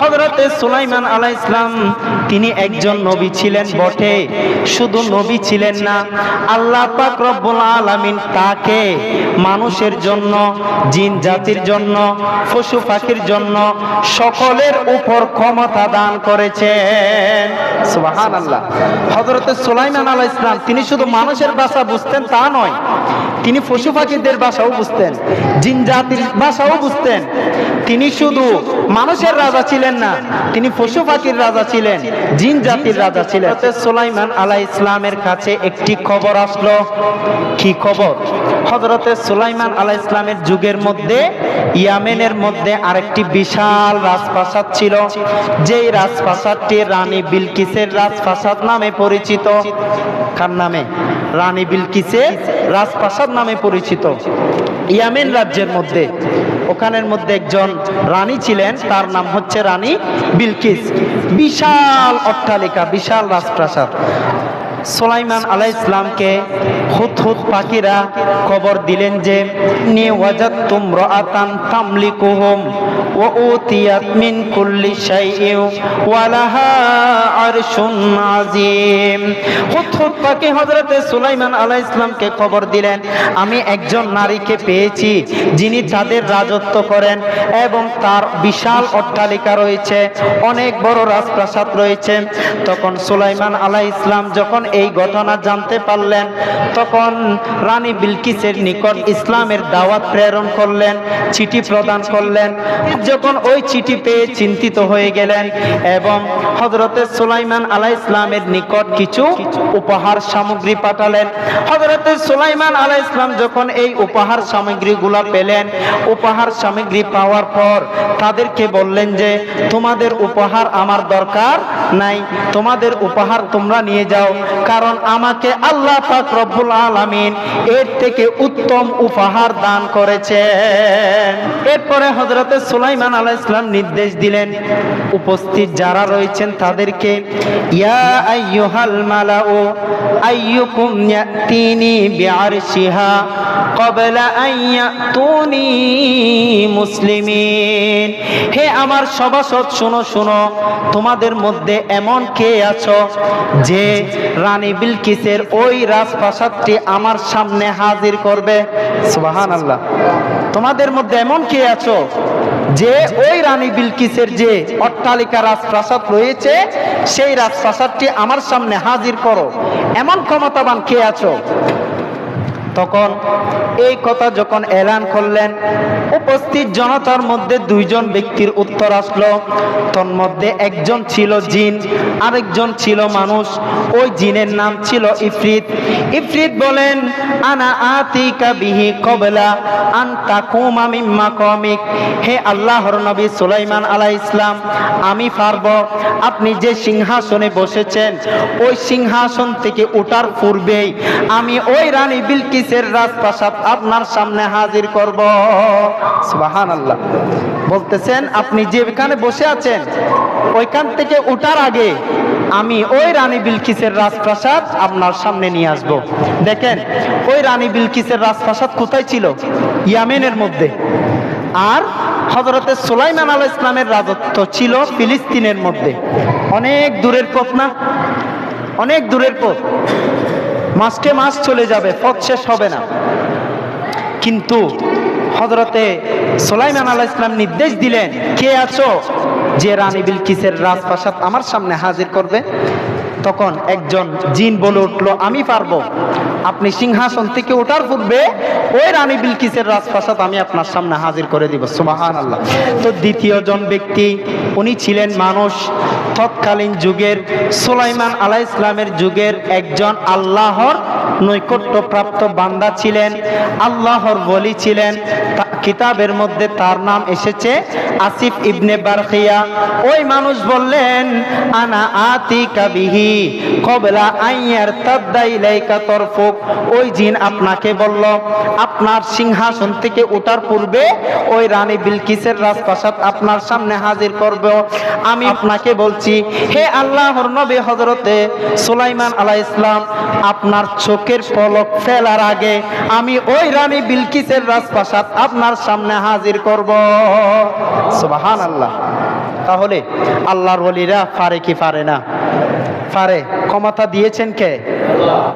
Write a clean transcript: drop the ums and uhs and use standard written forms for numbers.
হযরতে সুলাইমান আলাইহিস সালাম তিনি একজন নবী ছিলেন বটে, শুধু নবী ছিলেন না, আল্লাহ পাক রব্বুল আলামিন তাকে মানুষের জন্য, জিন জাতির জন্য, পশু পাখির জন্য সকলের উপর ক্ষমতা দান করেছেন। সুবহানাল্লাহ। হযরতে সুলাইমান আলাইহিস সালাম তিনি শুধু মানুষের ভাষা বুঝতেন তা নয়, তিনি পশু পাখিদের ভাষাও বুঝতেন, জিন জাতির ভাষাও বুঝতেন। তিনি শুধু মানুষের রাজা ছিলেন না, তিনি পশু পাখির রাজা ছিলেন, জিন জাতির রাজা ছিলেন। হযরত সুলাইমান আলাইহিস সালামের কাছে একটি খবর আসলো। কি খবর? হযরত সুলাইমান আলাইহিস সালামের যুগের মধ্যে ইয়ামেনের মধ্যে আরেকটি বিশাল রাজপ্রাসাদ ছিল, যেই রাজপ্রাসাদটি রানী বিলকিসের রাজপ্রাসাদ নামে পরিচিত। কার নামে? রানী বিলকিসের রাজপ্রাসাদ নামে পরিচিত। ইয়ামেন রাজ্যের মধ্যে, ওখানের মধ্যে একজন রানী ছিলেন, তার নাম হচ্ছে রানী বিলকিস। বিশাল অট্টালিকা, বিশাল রাজপ্রাসাদ। সুলাইমান আলাইহিস সালামকে হুদহুদ পাখিরা খবর দিলেন যে নি ওয়াজাদতুম রাআতান তামলিকুহুম ওয়া উতিয়াত মিন কুল্লি শাইইন ওয়া লাহা আরশুন আযীম। হুদহুদ পাখি হযরতে সুলাইমান আলাইহিস সালামকে খবর দিলেন, আমি একজন নারীকে পেয়েছি যিনি তাদের রাজত্ব করেন এবং তার বিশাল অট্টালিকা রয়েছে, অনেক বড় রাজপ্রাসাদ রয়েছে। তখন সুলাইমান আলাইহিস সালাম যখন এই ঘটনা জানতে পারলেন, তখন রানী বিলকিসের নিকট ইসলামের দাওয়াত প্রেরণ করলেন, চিঠি প্রদান করলেন। যখন ওই চিঠি পেয়ে চিন্তিত হয়ে গেলেন এবং হযরতে সুলাইমান আলাইহিস সালামের নিকট কিছু উপহার সামগ্রী পাঠালেন। হযরতে সুলাইমান আলাইহিস সালাম যখন এই উপহার সামগ্রীগুলো পেলেন, উপহার সামগ্রী পাওয়ার পর তাদেরকে বললেন যে তোমাদের উপহার আমার দরকার নাই, তোমাদের উপহার তোমরা নিয়ে যাও, কারণ আমাকে আল্লাহ পাক রব্বুল আলামিন এর থেকে উত্তম উপহার দান করেছেন। এরপরে হযরতে সুলাইমান আলাইহিস সালাম নির্দেশ দিলেন উপস্থিত যারা রয়েছেন তাদেরকে, ইয়া আইয়ুহাল মালাউ আইয়ুকুম ইয়াতিনি বিআরশিহা ক্বাবলা আন ইয়াতুনি মুসলিমিন। হে আমার সভাসদ, শুনো শুনো, তোমাদের মধ্যে এমন কে আছো যে রানী বিলকিসের ওই রাজপ্রাসাদটি আমার সামনে হাজির করবে? সুবহানাল্লাহ। তোমাদের মধ্যে এমন কে আছো যে ওই রানী বিলকিসের যে অট্টালিকা রাজপ্রাসাদ রয়েছে সেই রাজপ্রাসাদটি আমার সামনে হাজির করো, এমন ক্ষমতাবান কে আছো? তখন এই কথা যখন এলান করলেন, উপস্থিত জনতার মধ্যে দুইজন ব্যক্তির উত্তর আসলো। তন্মধ্যে একজন ছিল জিন, আরেকজন ছিল মানুষ। ওই জিনের নাম ছিল ইফরিত। ইফরিত বলেন, আনা আতিকা বিহি ক্বাবলা আন তাকুমা মিন মাকামিক। হে আল্লাহর নবী সুলাইমান আলাইহিস সালাম, আমি পারবো, আপনি যে সিংহাসনে বসেছেন ওই সিংহাসন থেকে ওঠার পূর্বেই আমি ওই রানী বিলকিস রাজপ্রাসাদ আপনার সামনে হাজির করব। সুবহানাল্লাহ। বলতেছেন আপনি যেখানে বসে আছেন ওইখান থেকে ওঠার আগে আমি ওই রানী বিলকিসের রাজপ্রাসাদ আপনার সামনে নিয়ে আসব। দেখেন ওই রানী বিলকিসের রাজপ্রাসাদ কোথায় ছিল? ইয়ামেনের মধ্যে। আর হযরতে সুলাইমান আলাইহিস সালামের রাজত্ব ছিল ফিলিস্তিনের মধ্যে। অনেক দূরের পথ না? অনেক দূরের পথ, মাসকে মাস চলে যাবে, পথ শেষ হবে না। কিন্তু হযরতে সুলাইমান আলাইহিস সালাম নির্দেশ দিলেন, কে আছো যে রানী বিলকিসের রাজপ্রাসাদ আমার সামনে হাজির করবে? তখন একজন জিন বলে উঠলো, আমি পারবো, আপনি সিংহাসন থেকে ওঠার পূর্বে ওই রানী বিলকিসের রাজপ্রাসাদ আমি আপনার সামনে হাজির করে দিব। সুবহানাল্লাহ। তো দ্বিতীয় জন ব্যক্তি, উনি ছিলেন মানুষ। তৎকালীন যুগের সুলাইমান আলাইহিস সালামের যুগের একজন আল্লাহর নৈকট্যপ্রাপ্ত বান্দা ছিলেন, আল্লাহর ওলি ছিলেন। কিতাবের মধ্যে তার নাম এসেছে আসিফ ইবনে বারখিয়া। ওই মানুষ বললেন, আনা আতিকা বিহি ক্বাবলা আন ইয়ারতাদ্দা ইলাইকা তরফুক। ওই জিন আপনাকে বলল আপনার সিংহাসন থেকে ওঠার পূর্বে ওই রানী বিলকিসের রাজপ্রাসাদ আপনার সামনে হাজির করব। আমি আপনাকে বলছি, হে আল্লাহর নবী হযরতে সুলাইমান আলাইহিস সালাম, আপনার চোখের পলক ফেলার আগে আমি ওই রানী বিলকিসের রাজপ্রাসাদ আপনার সামনে হাজির করব। সুবহানাল্লাহ। তাহলে আল্লাহর ওলিরা পারে কি পারে না? পারে। ক্ষমতা দিয়েছেন কে?